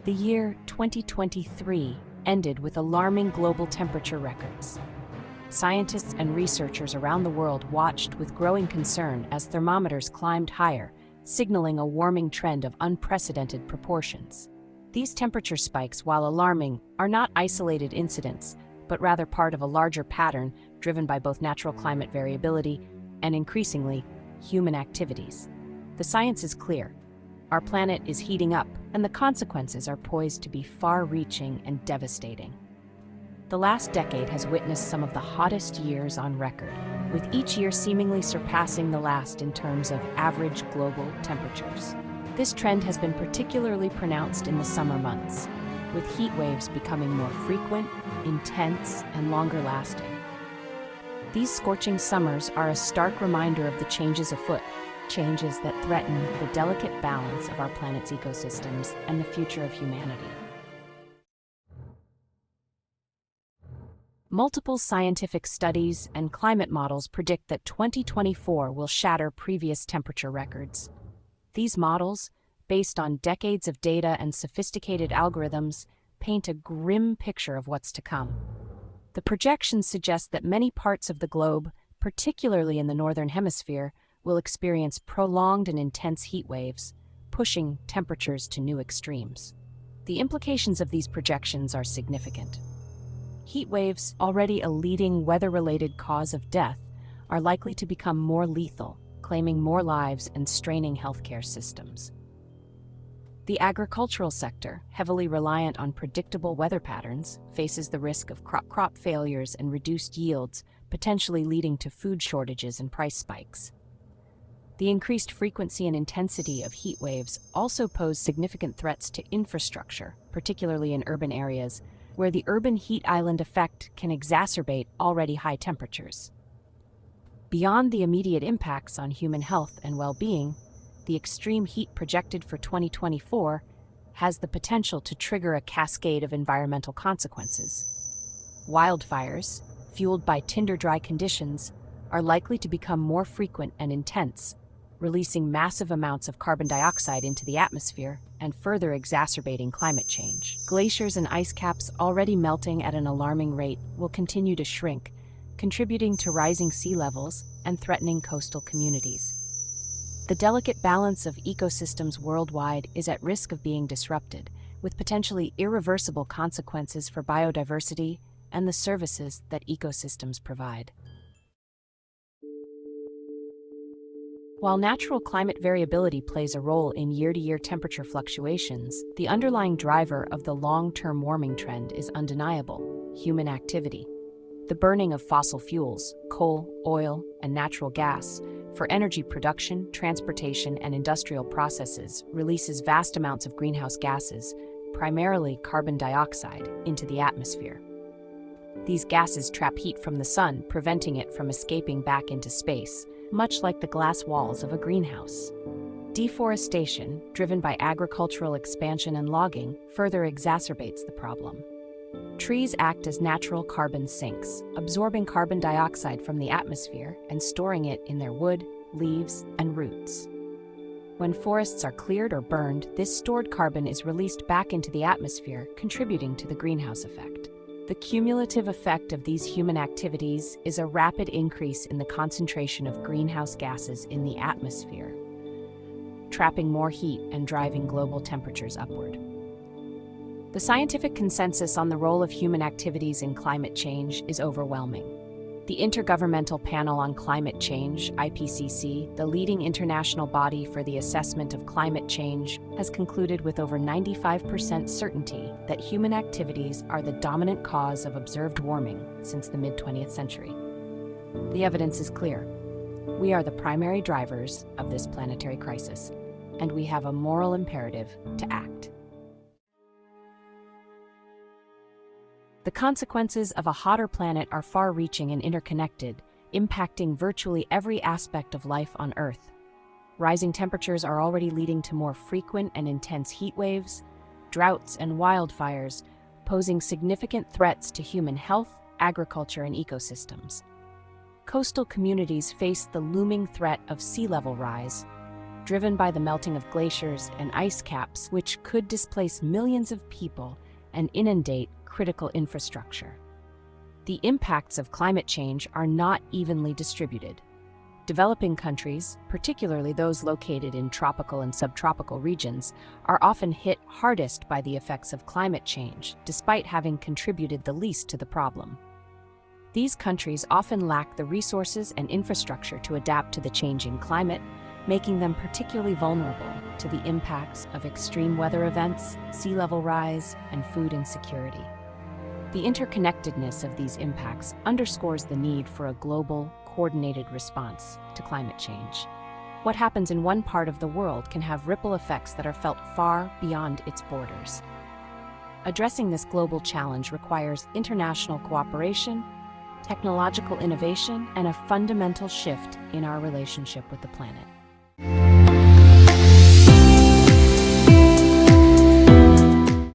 The year 2023 ended with alarming global temperature records. Scientists and researchers around the world watched with growing concern as thermometers climbed higher, signaling a warming trend of unprecedented proportions. These temperature spikes, while alarming, are not isolated incidents, but rather part of a larger pattern driven by both natural climate variability and, increasingly, human activities. The science is clear. Our planet is heating up, and the consequences are poised to be far-reaching and devastating. The last decade has witnessed some of the hottest years on record, with each year seemingly surpassing the last in terms of average global temperatures. This trend has been particularly pronounced in the summer months, with heat waves becoming more frequent, intense, and longer-lasting. These scorching summers are a stark reminder of the changes afoot, changes that threaten the delicate balance of our planet's ecosystems and the future of humanity. Multiple scientific studies and climate models predict that 2024 will shatter previous temperature records. These models, based on decades of data and sophisticated algorithms, paint a grim picture of what's to come. The projections suggest that many parts of the globe, particularly in the northern hemisphere, will experience prolonged and intense heat waves, pushing temperatures to new extremes. The implications of these projections are significant. Heat waves, already a leading weather-related cause of death, are likely to become more lethal, claiming more lives and straining healthcare systems. The agricultural sector, heavily reliant on predictable weather patterns, faces the risk of crop failures and reduced yields, potentially leading to food shortages and price spikes. The increased frequency and intensity of heat waves also pose significant threats to infrastructure, particularly in urban areas, where the urban heat island effect can exacerbate already high temperatures. Beyond the immediate impacts on human health and well-being, the extreme heat projected for 2024 has the potential to trigger a cascade of environmental consequences. Wildfires, fueled by tinder-dry conditions, are likely to become more frequent and intense, releasing massive amounts of carbon dioxide into the atmosphere and further exacerbating climate change. Glaciers and ice caps already melting at an alarming rate will continue to shrink, contributing to rising sea levels and threatening coastal communities. The delicate balance of ecosystems worldwide is at risk of being disrupted, with potentially irreversible consequences for biodiversity and the services that ecosystems provide. While natural climate variability plays a role in year-to-year temperature fluctuations, the underlying driver of the long-term warming trend is undeniable: human activity. The burning of fossil fuels, coal, oil, and natural gas, for energy production, transportation, and industrial processes releases vast amounts of greenhouse gases, primarily carbon dioxide, into the atmosphere. These gases trap heat from the sun, preventing it from escaping back into space, much like the glass walls of a greenhouse. Deforestation, driven by agricultural expansion and logging, further exacerbates the problem. Trees act as natural carbon sinks, absorbing carbon dioxide from the atmosphere and storing it in their wood, leaves, and roots. When forests are cleared or burned, this stored carbon is released back into the atmosphere, contributing to the greenhouse effect. The cumulative effect of these human activities is a rapid increase in the concentration of greenhouse gases in the atmosphere, trapping more heat and driving global temperatures upward. The scientific consensus on the role of human activities in climate change is overwhelming. The Intergovernmental Panel on Climate Change, IPCC, the leading international body for the assessment of climate change, has concluded with over 95% certainty that human activities are the dominant cause of observed warming since the mid-20th century. The evidence is clear. We are the primary drivers of this planetary crisis, and we have a moral imperative to act. The consequences of a hotter planet are far-reaching and interconnected, impacting virtually every aspect of life on Earth. Rising temperatures are already leading to more frequent and intense heat waves, droughts, and wildfires, posing significant threats to human health, agriculture, and ecosystems. Coastal communities face the looming threat of sea level rise, driven by the melting of glaciers and ice caps, which could displace millions of people and inundate critical infrastructure. The impacts of climate change are not evenly distributed. Developing countries, particularly those located in tropical and subtropical regions, are often hit hardest by the effects of climate change, despite having contributed the least to the problem. These countries often lack the resources and infrastructure to adapt to the changing climate, making them particularly vulnerable to the impacts of extreme weather events, sea level rise, and food insecurity. The interconnectedness of these impacts underscores the need for a global, coordinated response to climate change. What happens in one part of the world can have ripple effects that are felt far beyond its borders. Addressing this global challenge requires international cooperation, technological innovation, and a fundamental shift in our relationship with the planet.